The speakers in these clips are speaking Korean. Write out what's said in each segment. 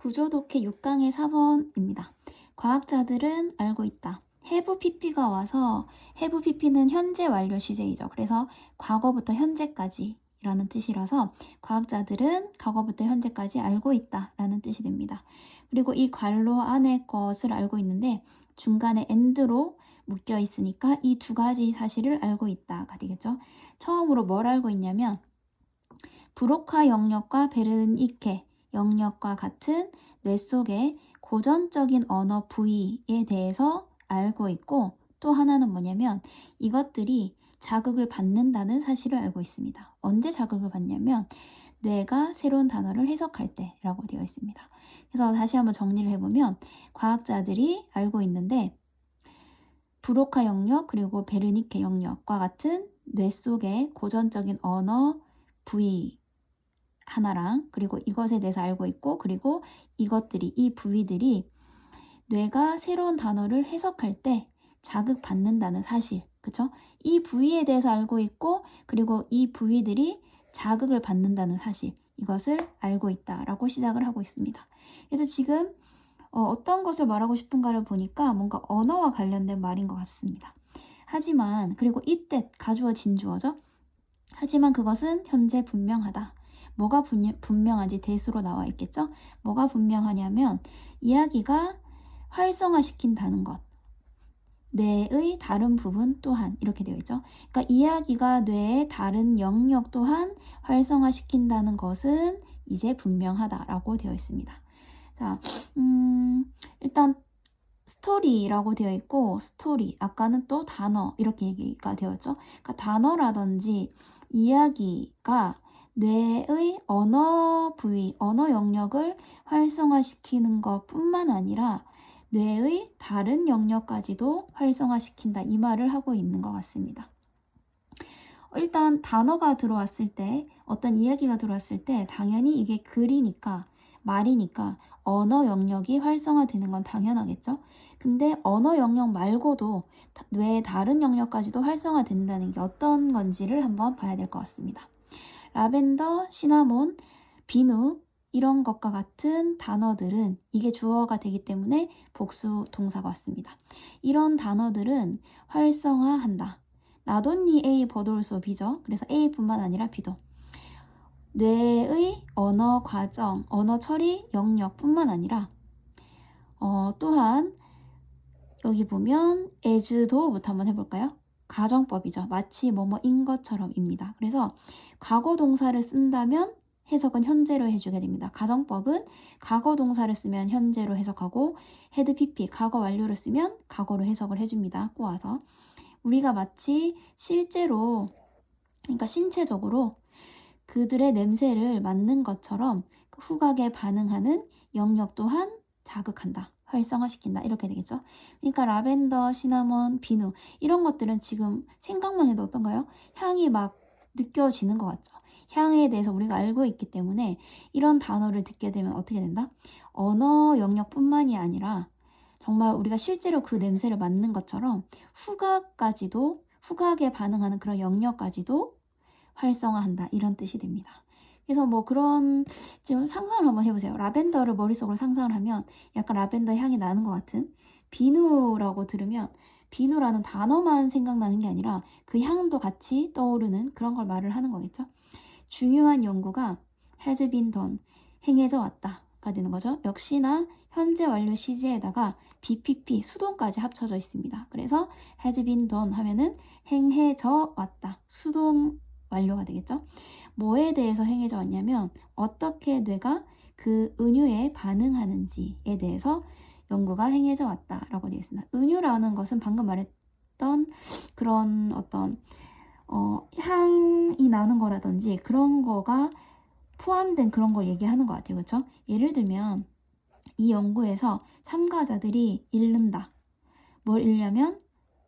구조독해 6강의 4번입니다. 과학자들은 알고 있다. have pp가 와서 have pp는 현재 완료 시제이죠. 그래서 과거부터 현재까지 라는 뜻이라서 과학자들은 과거부터 현재까지 알고 있다 라는 뜻이 됩니다. 그리고 이 괄호 안에 것을 알고 있는데 중간에 and로 묶여 있으니까 이 두 가지 사실을 알고 있다가 되겠죠. 처음으로 뭘 알고 있냐면 브로카 영역과 베르니케 영역과 같은 뇌 속의 고전적인 언어 부위에 대해서 알고 있고, 또 하나는 뭐냐면 이것들이 자극을 받는다는 사실을 알고 있습니다. 언제 자극을 받냐면 뇌가 새로운 단어를 해석할 때라고 되어 있습니다. 그래서 다시 한번 정리를 해보면 과학자들이 알고 있는데 브로카 영역 그리고 베르니케 영역과 같은 뇌 속의 고전적인 언어 부위 하나랑, 그리고 이것에 대해서 알고 있고, 그리고 이 부위들이 뇌가 새로운 단어를 해석할 때 자극받는다는 사실, 그쵸? 이 부위에 대해서 알고 있고, 그리고 이 부위들이 자극을 받는다는 사실, 이것을 알고 있다라고 시작을 하고 있습니다. 그래서 지금 어떤 것을 말하고 싶은가를 보니까 뭔가 언어와 관련된 말인 것 같습니다. 하지만, 그리고 이때 가주어 진주어죠? 하지만 그것은 현재 분명하다. 뭐가 분명한지 대수로 나와 있겠죠? 뭐가 분명하냐면 이야기가 활성화시킨다는 것. 뇌의 다른 부분 또한 이렇게 되어 있죠. 그러니까 이야기가 뇌의 다른 영역 또한 활성화시킨다는 것은 이제 분명하다라고 되어 있습니다. 자, 일단 스토리라고 되어 있고, 스토리, 아까는 또 단어 이렇게 얘기가 되었죠. 그러니까 단어라든지 이야기가 뇌의 언어 부위, 언어 영역을 활성화시키는 것뿐만 아니라 뇌의 다른 영역까지도 활성화시킨다, 이 말을 하고 있는 것 같습니다. 일단 단어가 들어왔을 때, 어떤 이야기가 들어왔을 때 당연히 이게 글이니까, 말이니까 언어 영역이 활성화되는 건 당연하겠죠. 근데 언어 영역 말고도 뇌의 다른 영역까지도 활성화된다는 게 어떤 건지를 한번 봐야 될 것 같습니다. 라벤더, 시나몬, 비누 이런 것과 같은 단어들은 이게 주어가 되기 때문에 복수 동사가 왔습니다. 이런 단어들은 활성화한다. 나돈니 A 버돌소 B죠. 그래서 A뿐만 아니라 B도. 뇌의 언어 과정, 언어 처리 영역뿐만 아니라 또한 여기 보면 as도부터 한번 해볼까요? 가정법이죠. 마치 뭐뭐인 것처럼입니다. 그래서 과거 동사를 쓴다면 해석은 현재로 해주게 됩니다. 가정법은 과거 동사를 쓰면 현재로 해석하고 had pp 과거 완료를 쓰면 과거로 해석을 해줍니다. 꼬아서 우리가 마치 실제로, 그러니까 신체적으로 그들의 냄새를 맡는 것처럼 후각에 반응하는 영역 또한 자극한다, 활성화시킨다, 이렇게 되겠죠. 그러니까 라벤더, 시나몬, 비누 이런 것들은 지금 생각만 해도 어떤가요? 향이 막 느껴지는 것 같죠. 향에 대해서 우리가 알고 있기 때문에 이런 단어를 듣게 되면 어떻게 된다? 언어 영역뿐만이 아니라 정말 우리가 실제로 그 냄새를 맡는 것처럼 후각에 반응하는 그런 영역까지도 활성화한다, 이런 뜻이 됩니다. 그래서 뭐 그런 지금 상상을 한번 해보세요. 라벤더를 머릿속으로 상상을 하면 약간 라벤더 향이 나는 것 같은, 비누라고 들으면 비누라는 단어만 생각나는 게 아니라 그 향도 같이 떠오르는 그런 걸 말을 하는 거겠죠. 중요한 연구가 has been done, 행해져 왔다가 되는 거죠. 역시나 현재 완료 시제에다가 BPP, 수동까지 합쳐져 있습니다. 그래서 has been done 하면은 행해져 왔다, 수동 완료가 되겠죠. 뭐에 대해서 행해져 왔냐면 어떻게 뇌가 그 은유에 반응하는지에 대해서 연구가 행해져 왔다라고 되어 있습니다. 은유라는 것은 방금 말했던 그런 어떤 향이 나는 거라든지 그런 거가 포함된 그런 걸 얘기하는 것 같아요. 그렇죠? 예를 들면 이 연구에서 참가자들이 잃는다. 뭘 잃냐면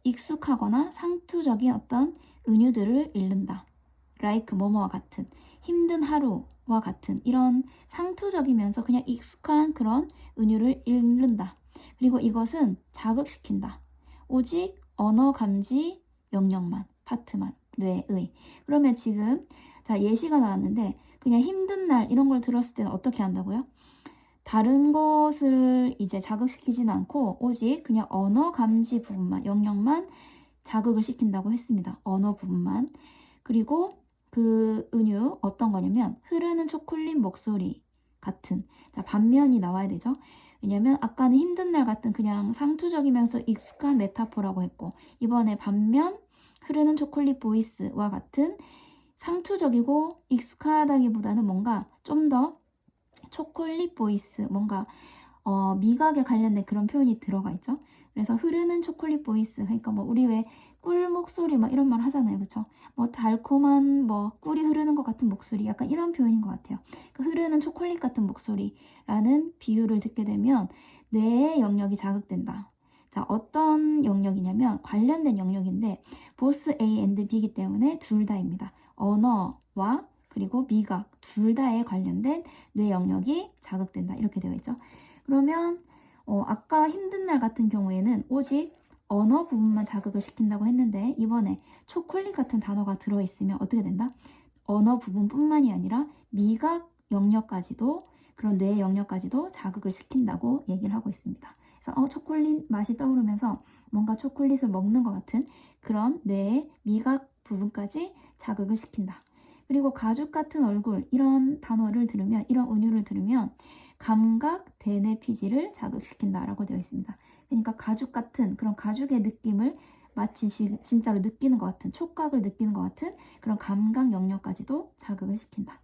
익숙하거나 상투적인 어떤 은유들을 잃는다. like 뭐뭐와 같은, 힘든 하루와 같은 이런 상투적이면서 그냥 익숙한 그런 은유를 잃는다. 그리고 이것은 자극시킨다. 오직 언어 감지 영역만, 파트만, 뇌의. 그러면 지금 자 예시가 나왔는데 그냥 힘든 날 이런 걸 들었을 때는 어떻게 한다고요? 다른 것을 이제 자극시키지는 않고 오직 그냥 언어 감지 부분만, 영역만 자극을 시킨다고 했습니다. 언어 부분만. 그리고 그 은유 어떤 거냐면 흐르는 초콜릿 목소리 같은, 자, 반면이 나와야 되죠. 왜냐면 아까는 힘든 날 같은 그냥 상투적이면서 익숙한 메타포라고 했고, 이번에 반면 흐르는 초콜릿 보이스와 같은 상투적이고 익숙하다기보다는 뭔가 좀 더 초콜릿 보이스, 뭔가 미각에 관련된 그런 표현이 들어가 있죠. 그래서 흐르는 초콜릿 보이스, 그러니까 뭐 우리 왜 꿀 목소리 막 이런 말 하잖아요, 그렇죠? 뭐 달콤한 뭐 꿀이 흐르는 것 같은 목소리, 약간 이런 표현인 것 같아요. 그 흐르는 초콜릿 같은 목소리라는 비유를 듣게 되면 뇌의 영역이 자극된다. 자, 어떤 영역이냐면 관련된 영역인데 보스 A and B이기 때문에 둘 다입니다. 언어와 그리고 미각 둘 다에 관련된 뇌 영역이 자극된다. 이렇게 되어 있죠. 그러면 아까 힘든 날 같은 경우에는 오직 언어 부분만 자극을 시킨다고 했는데 이번에 초콜릿 같은 단어가 들어있으면 어떻게 된다? 언어 부분뿐만이 아니라 미각 영역까지도, 그런 뇌 영역까지도 자극을 시킨다고 얘기를 하고 있습니다. 그래서 초콜릿 맛이 떠오르면서 뭔가 초콜릿을 먹는 것 같은 그런 뇌의 미각 부분까지 자극을 시킨다. 그리고 가죽 같은 얼굴, 이런 단어를 들으면, 이런 은유를 들으면 감각 대뇌 피지를 자극시킨다라고 되어 있습니다. 그러니까 가죽 같은 그런 가죽의 느낌을 마치 진짜로 느끼는 것 같은, 촉각을 느끼는 것 같은 그런 감각 영역까지도 자극을 시킨다.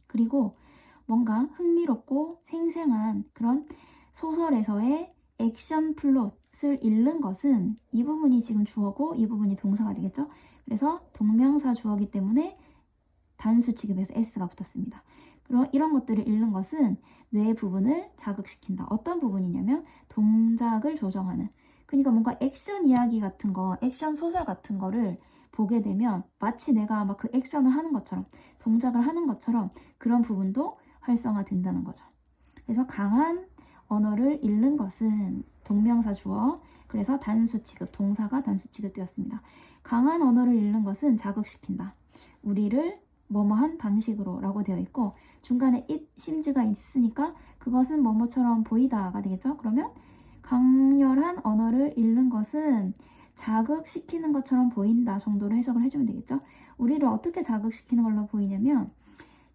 그리고 뭔가 흥미롭고 생생한 그런 소설에서의 액션 플롯을 읽는 것은 이 부분이 지금 주어고 이 부분이 동사가 되겠죠. 그래서 동명사 주어기 때문에 단수 취급에서 s가 붙었습니다. 그럼 이런 것들을 읽는 것은 뇌 부분을 자극시킨다. 어떤 부분이냐면 동작을 조정하는. 그러니까 뭔가 액션 이야기 같은 거, 액션 소설 같은 거를 보게 되면 마치 내가 막 그 액션을 하는 것처럼, 동작을 하는 것처럼 그런 부분도 활성화된다는 거죠. 그래서 강한 언어를 읽는 것은 동명사 주어, 그래서 단수 취급, 동사가 단수 취급되었습니다. 강한 언어를 읽는 것은 자극시킨다. 우리를 뭐뭐한 방식으로 라고 되어 있고 중간에 it, 심지가 있으니까 그것은 뭐뭐처럼 보이다가 되겠죠. 그러면 강렬한 언어를 읽는 것은 자극시키는 것처럼 보인다 정도로 해석을 해주면 되겠죠. 우리를 어떻게 자극시키는 걸로 보이냐면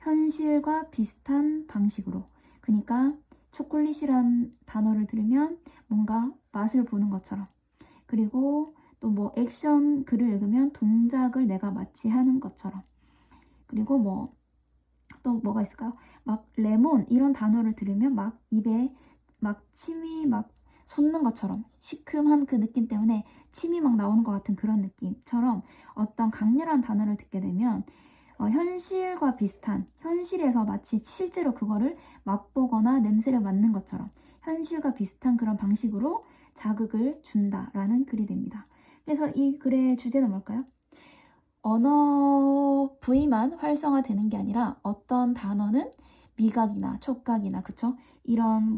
현실과 비슷한 방식으로, 그러니까 초콜릿이란 단어를 들으면 뭔가 맛을 보는 것처럼, 그리고 또 뭐 액션 글을 읽으면 동작을 내가 마치 하는 것처럼, 그리고 뭐 또 뭐가 있을까요? 막 레몬 이런 단어를 들으면 막 입에 막 침이 막 솟는 것처럼, 시큼한 그 느낌 때문에 침이 막 나오는 것 같은 그런 느낌처럼 어떤 강렬한 단어를 듣게 되면 현실과 비슷한, 현실에서 마치 실제로 그거를 맛보거나 냄새를 맡는 것처럼 현실과 비슷한 그런 방식으로 자극을 준다라는 글이 됩니다. 그래서 이 글의 주제는 뭘까요? 언어 부위만 활성화되는 게 아니라 어떤 단어는 미각이나 촉각이나, 그쵸? 이런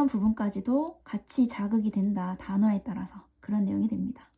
부분까지도 같이 자극이 된다, 단어에 따라서. 그런 내용이 됩니다.